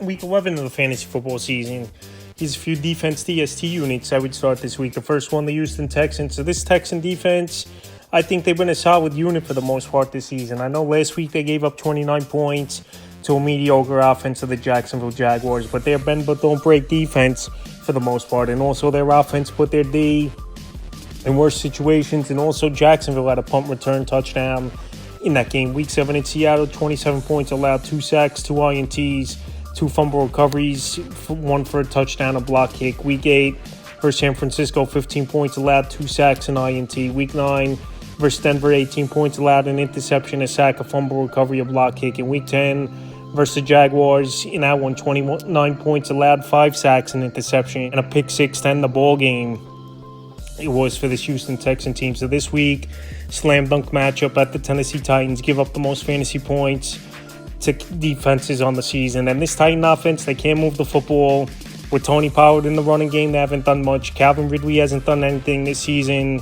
week 11 of the fantasy football season. Here's a few defense DST units I would start this week. The first one, the Houston Texans. So this Texan defense, I think they've been a solid unit for the most part this season. I know last week they gave up 29 points to a mediocre offense of the Jacksonville Jaguars, but their bend but don't break defense for the most part. And also their offense put their D in worse situations. And also Jacksonville had a punt return touchdown in that game. Week 7 in Seattle, 27 points allowed, 2 sacks, 2 INTs, 2 fumble recoveries, 1 for a touchdown, a block kick. Week 8 versus San Francisco, 15 points allowed, 2 sacks, and INT. Week 9 versus Denver, 18 points allowed, an interception, a sack, a fumble recovery, a block kick. In Week 10 versus the Jaguars, in that one, 29 points allowed, 5 sacks, an interception, and a pick six to end the ball game. It was for this Houston Texan team. So this week, slam dunk matchup at the Tennessee Titans, give up the most fantasy points to defenses on the season. And this Titan offense, they can't move the football. With Tony Pollard in the running game, they haven't done much. Calvin Ridley hasn't done anything this season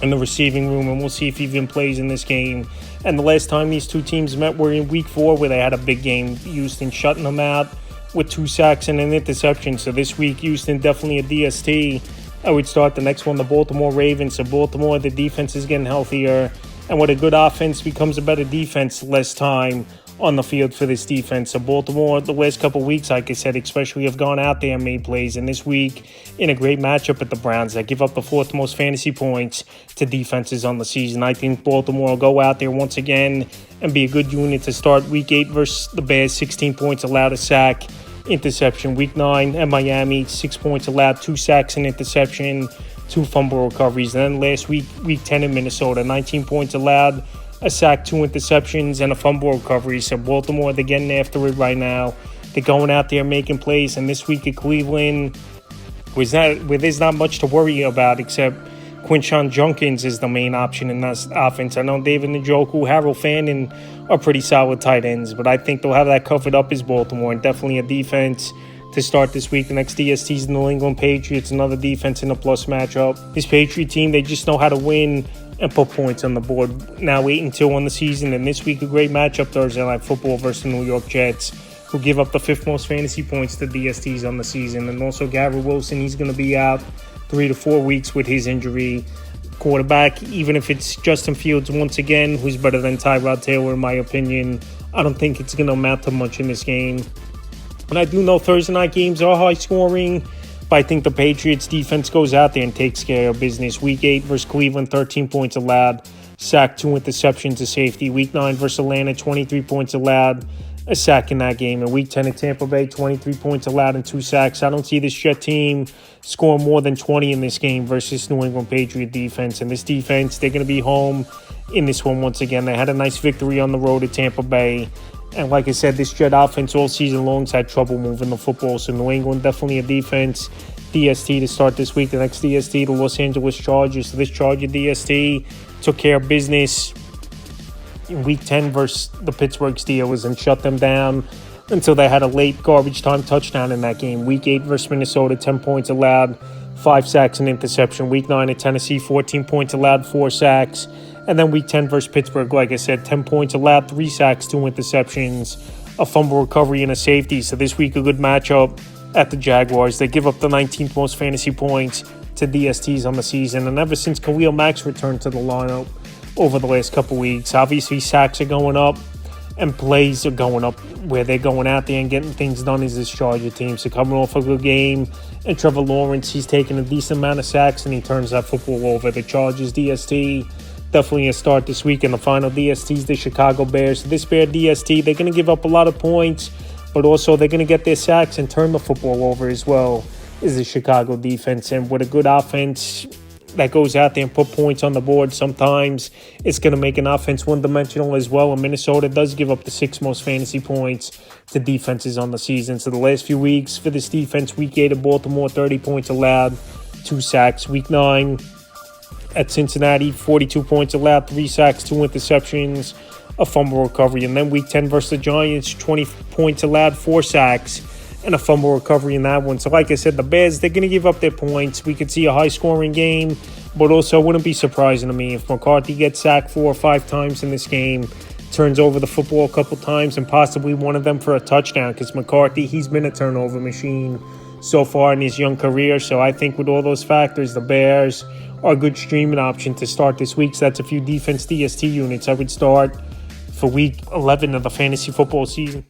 in the receiving room, and we'll see if he even plays in this game. And the last time these two teams met were in week 4, where they had a big game. Houston shutting them out with 2 sacks and an interception. So this week, Houston definitely a DST. I would start the next one, the Baltimore Ravens. So Baltimore, the defense is getting healthier. And with a good offense becomes a better defense, less time on the field for this defense. So Baltimore, the last couple of weeks, like I said, especially have gone out there and made plays. And this week, in a great matchup at the Browns, that give up the 4th most fantasy points to defenses on the season. I think Baltimore will go out there once again and be a good unit to start week 8 versus the Bears, 16 points allowed, a sack, interception. Week 9 at Miami, 6 points allowed, 2 sacks and interception, 2 fumble recoveries. And then last week, week 10 in Minnesota, 19 points allowed, a sack, 2 interceptions, and a fumble recovery. So Baltimore, they're getting after it right now. They're going out there making plays. And this week at Cleveland, where there's not much to worry about except Quinshon Judkins is the main option in this offense. I know David Njoku, Harold Fannin are pretty solid tight ends, but I think they'll have that covered up as Baltimore, and definitely a defense to start this week. The next DST is the New England Patriots, another defense in a plus matchup. This Patriot team, they just know how to win and put points on the board. Now 8-2 on the season, and this week a great matchup Thursday Night Football versus the New York Jets, who give up the 5th most fantasy points to DSTs on the season. And also Garrett Wilson, he's going to be out 3 to 4 weeks with his injury. Quarterback, even if it's Justin Fields once again, who's better than Tyrod Taylor in my opinion, I don't think it's going to amount to much in this game. And I do know Thursday night games are high scoring, but I think the Patriots defense goes out there and takes care of business. Week 8 versus Cleveland, 13 points allowed, sack, 2 interceptions to safety. Week 9 versus Atlanta, 23 points allowed, a sack in that game. And Week 10 at Tampa Bay, 23 points allowed and 2 sacks. I don't see this Jet team scoring more than 20 in this game versus New England Patriot defense. And this defense, they're going to be home in this one once again. They had a nice victory on the road at Tampa Bay. And like I said, this Jet offense all season long has had trouble moving the football. So New England, definitely a defense DST to start this week. The next DST, the Los Angeles Chargers. So this Charger DST took care of business in Week 10 versus the Pittsburgh Steelers and shut them down until they had a late garbage time touchdown in that game. Week 8 versus Minnesota, 10 points allowed, 5 sacks and interception. Week 9 at Tennessee, 14 points allowed, 4 sacks. And then Week 10 versus Pittsburgh, like I said, 10 points allowed, 3 sacks, 2 interceptions, a fumble recovery, and a safety. So this week, a good matchup at the Jaguars. They give up the 19th most fantasy points to DSTs on the season. And ever since Khalil Mack's returned to the lineup over the last couple weeks, obviously sacks are going up and plays are going up, where they're going out there and getting things done as this Charger team. So coming off a good game, and Trevor Lawrence, he's taking a decent amount of sacks and he turns that football over. The Chargers DST, definitely a start this week. And the final DST is the Chicago Bears. So this Bear DST, they're going to give up a lot of points, but also they're going to get their sacks and turn the football over as well as the Chicago defense. And with a good offense that goes out there and put points on the board, sometimes it's going to make an offense one-dimensional as well. And Minnesota does give up the 6th most fantasy points to defenses on the season. So the last few weeks for this defense, Week 8 at Baltimore, 30 points allowed, 2 sacks. Week 9 at Cincinnati, 42 points allowed, 3 sacks, 2 interceptions, a fumble recovery. And then Week 10 versus the Giants, 20 points allowed, 4 sacks, and a fumble recovery in that one. So like I said, the Bears, they're going to give up their points. We could see a high-scoring game, but also wouldn't be surprising to me if McCarthy gets sacked 4 or 5 times in this game. turns over the football a couple times, and possibly one of them for a touchdown, because McCarthy, he's been a turnover machine so far in his young career. So I think with all those factors, the Bears are a good streaming option to start this week. So that's a few defense DST units I would start for week 11 of the fantasy football season.